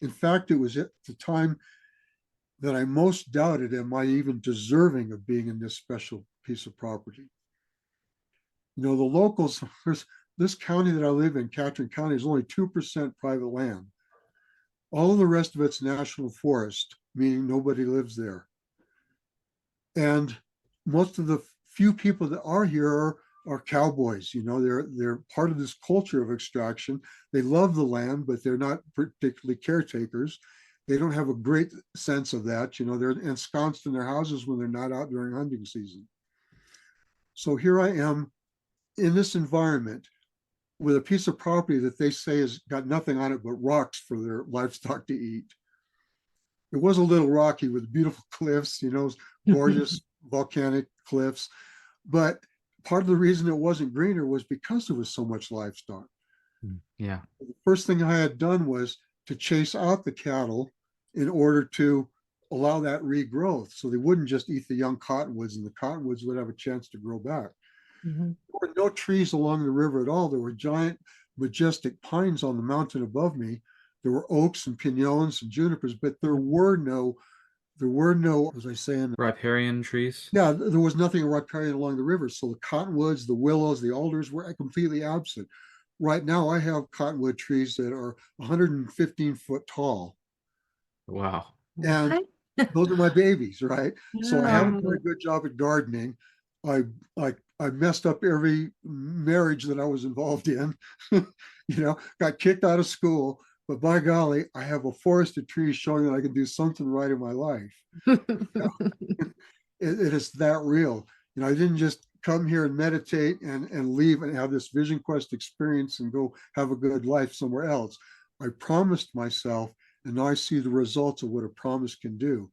Speaker 3: In fact, it was at the time that I most doubted, am I even deserving of being in this special piece of property? The locals, this county that I live in, Catron County, is only 2% private land. All of the rest of it's national forest, meaning nobody lives there. And most of the few people that are here are cowboys. They're part of this culture of extraction. They love the land, but they're not particularly caretakers. They don't have a great sense of that. They're ensconced in their houses when they're not out during hunting season. So here I am in this environment with a piece of property that they say has got nothing on it but rocks for their livestock to eat. It was a little rocky with beautiful cliffs, gorgeous volcanic cliffs. But part of the reason it wasn't greener was because there was so much livestock.
Speaker 1: Yeah.
Speaker 3: The first thing I had done was to chase out the cattle in order to allow that regrowth. So they wouldn't just eat the young cottonwoods, and the cottonwoods would have a chance to grow back.
Speaker 2: Mm-hmm.
Speaker 3: There were no trees along the river at all. There were giant, majestic pines on the mountain above me. There were oaks and piñones and junipers, but there were no, as I say,
Speaker 1: riparian trees.
Speaker 3: Yeah, there was nothing riparian along the river. So the cottonwoods, the willows, the alders were completely absent. Right now, I have cottonwood trees that are 115 foot tall.
Speaker 1: Wow.
Speaker 3: And those are my babies, right? So I haven't done a
Speaker 2: Wow.
Speaker 3: good job at gardening. I messed up every marriage that I was involved in. Got kicked out of school, but by golly, I have a forest of trees showing that I can do something right in my life. It is that real. I didn't just come here and meditate and leave and have this vision quest experience and go have a good life somewhere else. I promised myself, and now I see the results of what a promise can do.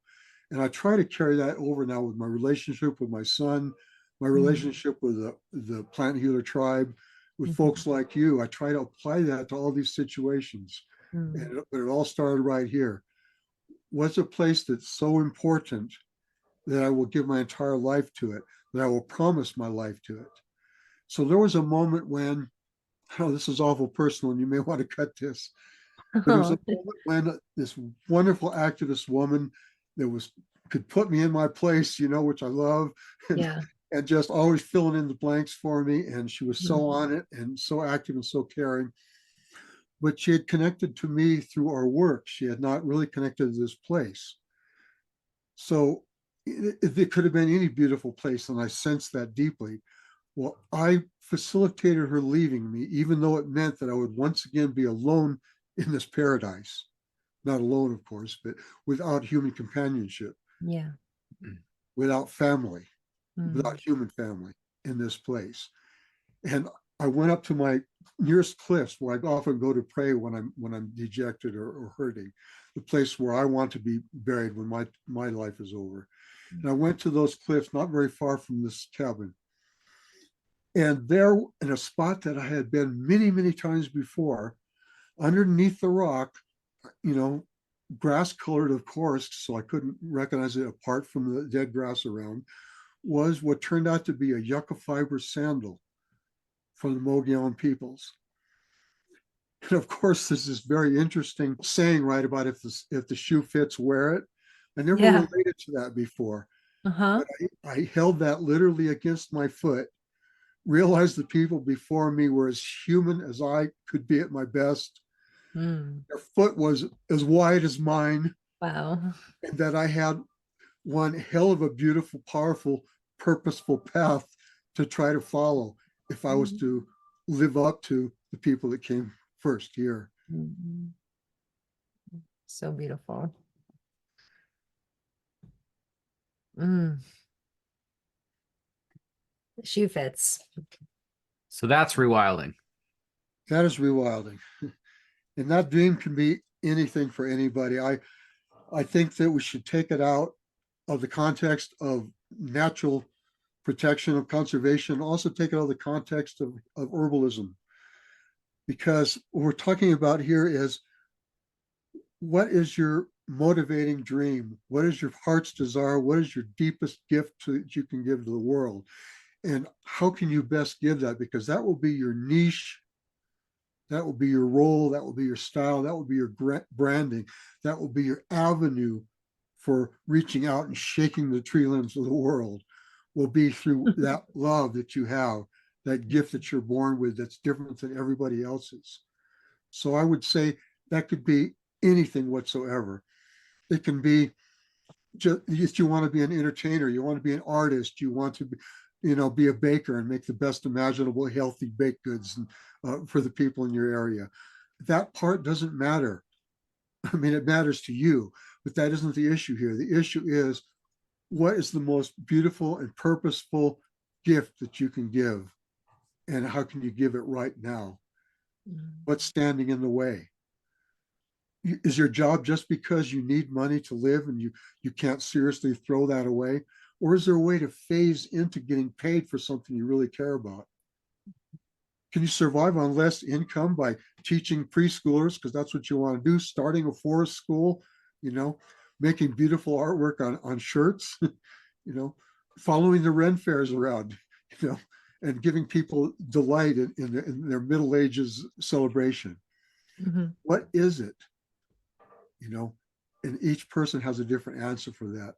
Speaker 3: And I try to carry that over now with my relationship with my son, my relationship with the plant healer tribe, with folks like you. I try to apply that to all these situations. But it all started right here. What's a place that's so important that I will give my entire life to it, that I will promise my life to it? So there was a moment when, this is awful personal and you may want to cut this, but there was a moment when this wonderful activist woman that could put me in my place, which I love, and just always filling in the blanks for me. And she was so on it and so active and so caring. But she had connected to me through our work. She had not really connected to this place. So it could have been any beautiful place, and I sensed that deeply. Well, I facilitated her leaving me, even though it meant that I would once again be alone in this paradise. Not alone, of course, but without human companionship.
Speaker 2: Yeah.
Speaker 3: Without family, without human family in this place. And I went up to my nearest cliffs where I often go to pray when I'm dejected or hurting, the place where I want to be buried when my life is over. And I went to those cliffs not very far from this cabin. And there, in a spot that I had been many, many times before, underneath the rock, grass colored, of course, so I couldn't recognize it apart from the dead grass around, was what turned out to be a yucca fiber sandal from the Mogollon peoples. And of course, there's this very interesting saying, right, about if the shoe fits, wear it. I never related to that before. But I held that literally against my foot, realized the people before me were as human as I could be at my best. Their foot was as wide as mine.
Speaker 2: Wow.
Speaker 3: And that I had one hell of a beautiful, powerful, purposeful path to try to follow if I was to live up to the people that came first here.
Speaker 2: So beautiful. The shoe fits.
Speaker 1: So that's rewilding.
Speaker 3: That is rewilding. And that dream can be anything for anybody. I think that we should take it out of the context of natural protection, of conservation, also take it out of the context of herbalism. because what we're talking about here is, what is your motivating dream? What is your heart's desire? What is your deepest gift that you can give to the world? And how can you best give that? Because that will be your niche, that will be your role, that will be your style, that will be your branding, that will be your avenue for reaching out and shaking the tree limbs of the world, will be through that love that you have, that gift that you're born with that's different than everybody else's. So I would say that could be anything whatsoever. It can be just you want to be an entertainer, you want to be an artist, you want to be, be a baker and make the best imaginable healthy baked goods for the people in your area. That part doesn't matter. I mean, it matters to you, but that isn't the issue here. The issue is, what is the most beautiful and purposeful gift that you can give, and how can you give it right now? What's standing in the way? Is your job just because you need money to live and you can't seriously throw that away? Or is there a way to phase into getting paid for something you really care about? Can you survive on less income by teaching preschoolers, because that's what you want to do, starting a forest school, making beautiful artwork on shirts, following the Ren fairs around, and giving people delight in their Middle Ages celebration?
Speaker 2: Mm-hmm.
Speaker 3: What is it? And each person has a different answer for that.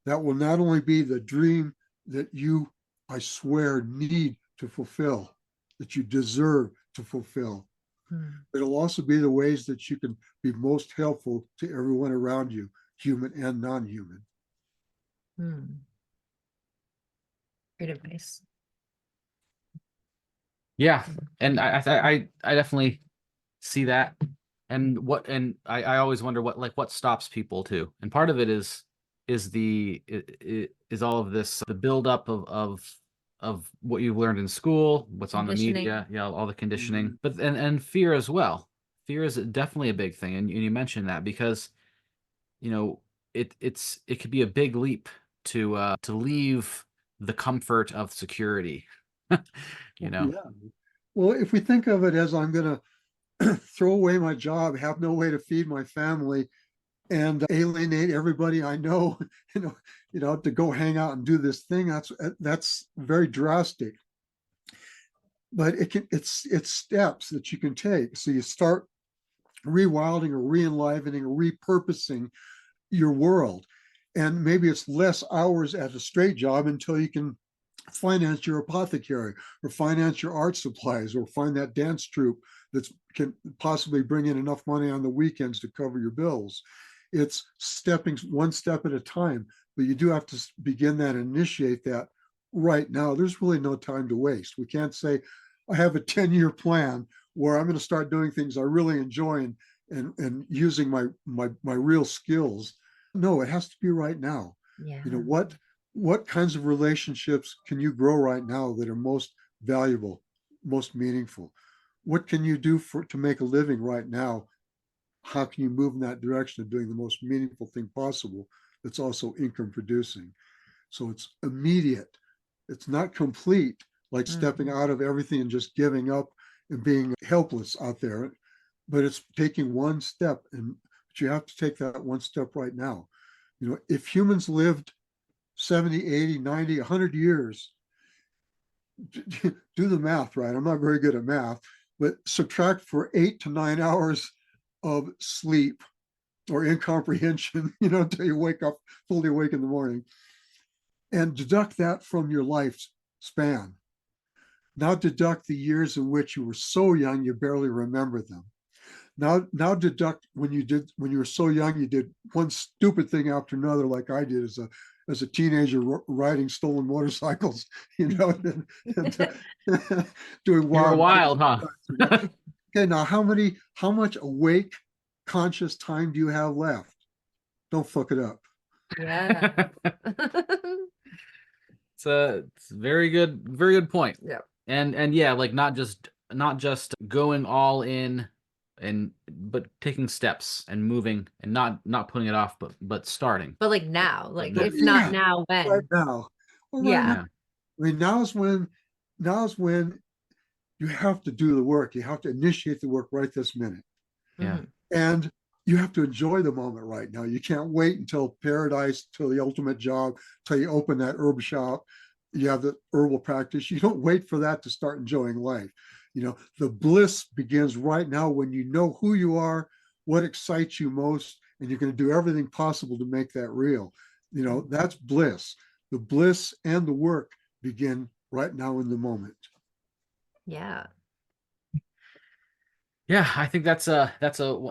Speaker 3: That will not only be the dream that you, I swear, need to fulfill, that you deserve to fulfill, but it'll also be the ways that you can be most helpful to everyone around you, human and non-human.
Speaker 2: Great advice.
Speaker 1: Yeah, and I definitely see that. And I always wonder what stops people too. And part of it is all of this, the buildup of what you've learned in school, what's on the media, all the conditioning, but and fear as well. Fear is definitely a big thing, and you mentioned that because it could be a big leap to leave the comfort of security.
Speaker 3: Yeah. Well, if we think of it as, I'm going to throw away my job, have no way to feed my family, and alienate everybody I know, to go hang out and do this thing, that's very drastic. But it's steps that you can take. So you start rewilding or re-enlivening or repurposing your world. And maybe it's less hours at a straight job until you can finance your apothecary or finance your art supplies or find that dance troupe that can possibly bring in enough money on the weekends to cover your bills. It's stepping one step at a time, but you do have to begin that, initiate that right now. There's really no time to waste. We can't say, I have a 10-year plan where I'm going to start doing things I really enjoy and using my real skills. No, it has to be right now.
Speaker 2: Yeah.
Speaker 3: What kinds of relationships can you grow right now that are most valuable, most meaningful? What can you do to make a living right now? How can you move in that direction of doing the most meaningful thing possible that's also income producing? So it's immediate. It's not complete, like stepping out of everything and just giving up and being helpless out there, but it's taking one step, but you have to take that one step right now. If humans lived 70, 80, 90, 100 years, do the math, right? I'm not very good at math, but subtract for 8 to 9 hours of sleep or incomprehension, until you wake up fully awake in the morning, and deduct that from your life span. Now deduct the years in which you were so young you barely remember them. Now deduct when you were so young you did one stupid thing after another, like I did as a teenager, riding stolen motorcycles, and doing wild.
Speaker 1: You're wild, huh?
Speaker 3: Okay, now how much awake, conscious time do you have left? Don't fuck it up.
Speaker 2: Yeah.
Speaker 1: It's a very good point.
Speaker 2: Yeah.
Speaker 1: And yeah, like not just going all in, but taking steps and moving and not putting it off, but starting.
Speaker 2: But like now, like if
Speaker 3: Yeah.
Speaker 2: not now, when?
Speaker 3: Right now. Well, right
Speaker 2: Yeah.
Speaker 3: now. I mean, now is when you have to do the work. You have to initiate the work right this minute.
Speaker 1: Yeah.
Speaker 3: And you have to enjoy the moment right now. You can't wait until paradise, till the ultimate job, till you open that herb shop, you have the herbal practice. You don't wait for that to start enjoying life. The bliss begins right now when you know who you are, what excites you most, and you're going to do everything possible to make that real. That's bliss. The bliss and the work begin right now in the moment.
Speaker 2: Yeah.
Speaker 1: Yeah, I think that's a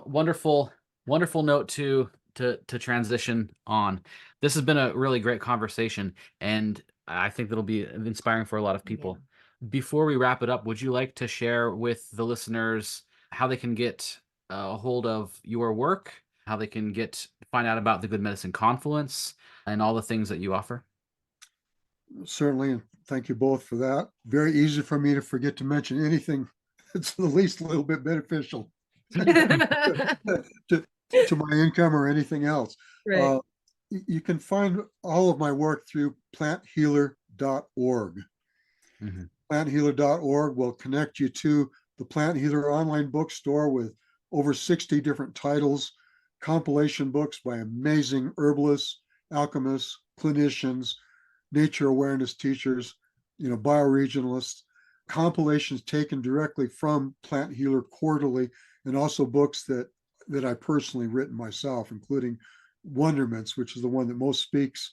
Speaker 1: wonderful note to transition on. This has been a really great conversation, and I think that'll be inspiring for a lot of people.
Speaker 2: Yeah.
Speaker 1: Before we wrap it up, would you like to share with the listeners how they can get a hold of your work, how they can find out about the Good Medicine Confluence, and all the things that you offer?
Speaker 3: Certainly, and thank you both for that. Very easy for me to forget to mention anything that's at least a little bit beneficial to my income or anything else.
Speaker 2: Right.
Speaker 3: You can find all of my work through planthealer.org.
Speaker 1: Mm-hmm.
Speaker 3: Planthealer.org will connect you to the Plant Healer online bookstore with over 60 different titles, compilation books by amazing herbalists, alchemists, clinicians, nature awareness teachers, bioregionalists, compilations taken directly from Plant Healer Quarterly, and also books that I personally written myself, including Wonderments, which is the one that most speaks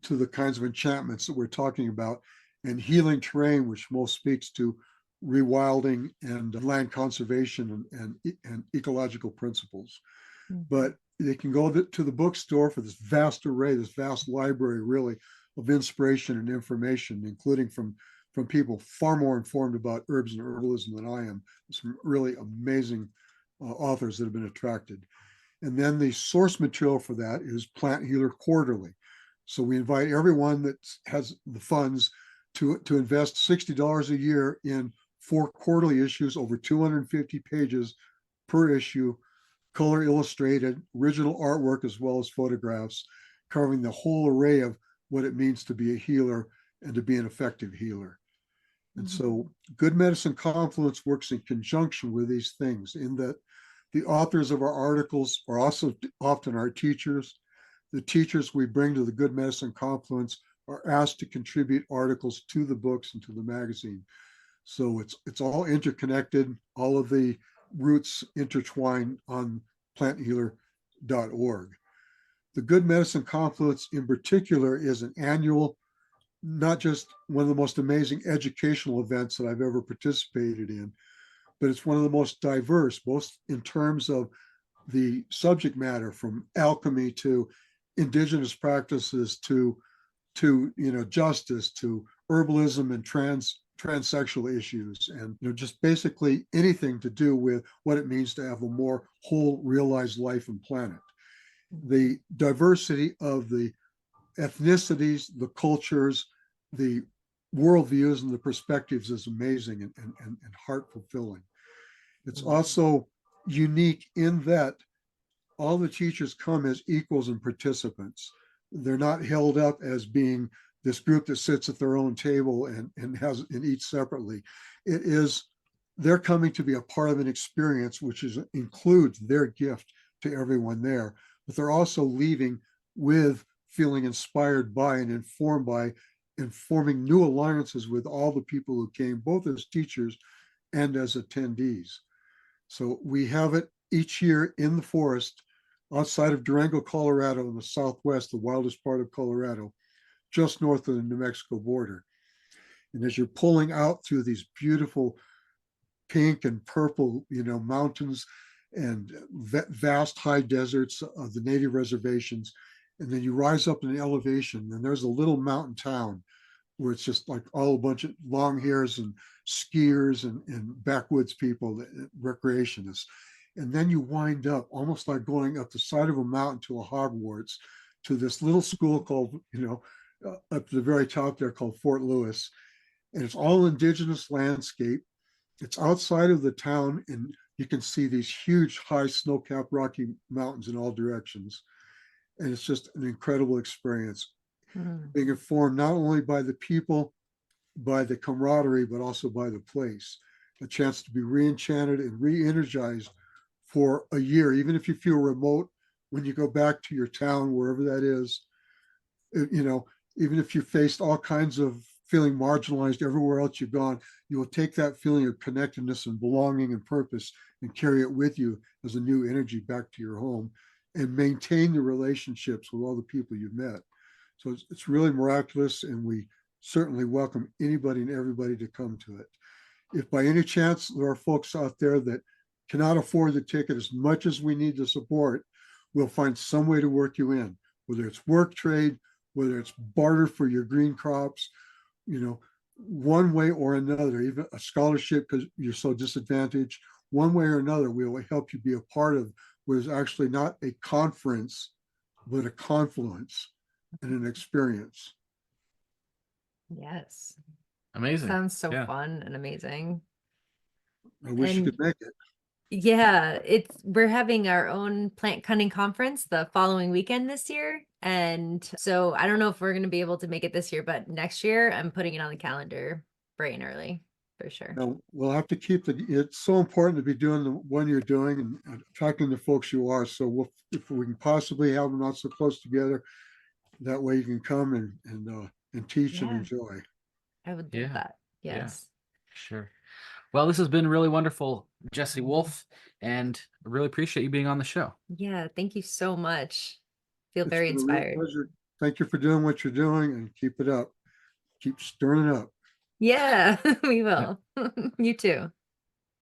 Speaker 3: to the kinds of enchantments that we're talking about, and Healing Terrain, which most speaks to rewilding and land conservation and ecological principles. Mm-hmm. But they can go to the bookstore for this vast array, this vast library, really, of inspiration and information, including from people far more informed about herbs and herbalism than I am. Some really amazing authors that have been attracted. And then the source material for that is Plant Healer Quarterly. So we invite everyone that has the funds to invest $60 a year in 4 quarterly issues, over 250 pages per issue, color illustrated, original artwork, as well as photographs, covering the whole array of what it means to be a healer and to be an effective healer. And so Good Medicine Confluence works in conjunction with these things, in that the authors of our articles are also often our teachers. The teachers we bring to the Good Medicine Confluence are asked to contribute articles to the books and to the magazine. So it's all interconnected. All of the roots intertwine on planthealer.org. The Good Medicine Confluence in particular is an annual, not just one of the most amazing educational events that I've ever participated in, but it's one of the most diverse, both in terms of the subject matter, from alchemy to indigenous practices to justice, to herbalism and transsexual issues, and just basically anything to do with what it means to have a more whole, realized life and planet. The diversity of the ethnicities, the cultures, the worldviews, and the perspectives is amazing and heart fulfilling. It's also unique in that all the teachers come as equals and participants. They're not held up as being this group that sits at their own table and eats separately. They're coming to be a part of an experience which includes their gift to everyone there, but they're also leaving with feeling inspired by and informed by and forming new alliances with all the people who came, both as teachers and as attendees. So we have it each year in the forest outside of Durango, Colorado, in the southwest, the wildest part of Colorado, just north of the New Mexico border. And as you're pulling out through these beautiful pink and purple, mountains and vast high deserts of the native reservations, and then you rise up in an elevation, and there's a little mountain town where it's just like all a bunch of long hairs and skiers and backwoods people, recreationists. And then you wind up almost like going up the side of a mountain to a Hogwarts, to this little school called, up to the very top there, called Fort Lewis. And it's all indigenous landscape. It's outside of the town, and you can see these huge, high snow-capped Rocky Mountains in all directions. And it's just an incredible experience. Being informed not only by the people, by the camaraderie, but also by the place. a chance to be re-enchanted and re-energized for a year, even if you feel remote when you go back to your town, wherever that is. You know, even if you faced all kinds of feeling marginalized everywhere else you've gone, you will take that feeling of connectedness and belonging and purpose and carry it with you as a new energy back to your home and maintain the relationships with all the people you've met. So it's really miraculous, and we certainly welcome anybody and everybody to come to it. If by any chance there are folks out there that cannot afford the ticket as much as we need to support, we'll find some way to work you in, whether it's work trade, whether it's barter for your green crops, you know, one way or another, even a scholarship because you're so disadvantaged, one way or another, we will help you be a part of what is actually not a conference, but a confluence and an experience.
Speaker 2: Yes.
Speaker 1: Amazing.
Speaker 2: Sounds so
Speaker 1: Yeah.
Speaker 2: fun and amazing.
Speaker 3: I wish you could make it.
Speaker 2: Yeah, we're having our own Plant Cunning Conference the following weekend this year. And so I don't know if we're going to be able to make it this year, but next year I'm putting it on the calendar bright and early for sure.
Speaker 3: Now, we'll have to keep it's so important to be doing the one you're doing and attracting the folks you are. So if we can possibly have them not so close together, that way you can come and teach and
Speaker 2: Yeah.
Speaker 3: enjoy.
Speaker 2: I would love that. Yes.
Speaker 1: Sure. Well, this has been really wonderful, Jesse Wolf, and I really appreciate you being on the show.
Speaker 2: Yeah. Thank you so much. Feel
Speaker 3: It's
Speaker 2: very
Speaker 3: been a real
Speaker 2: inspired.
Speaker 3: pleasure. Thank you for doing what you're doing, and keep it up. Keep stirring it up.
Speaker 2: Yeah, we will. You too.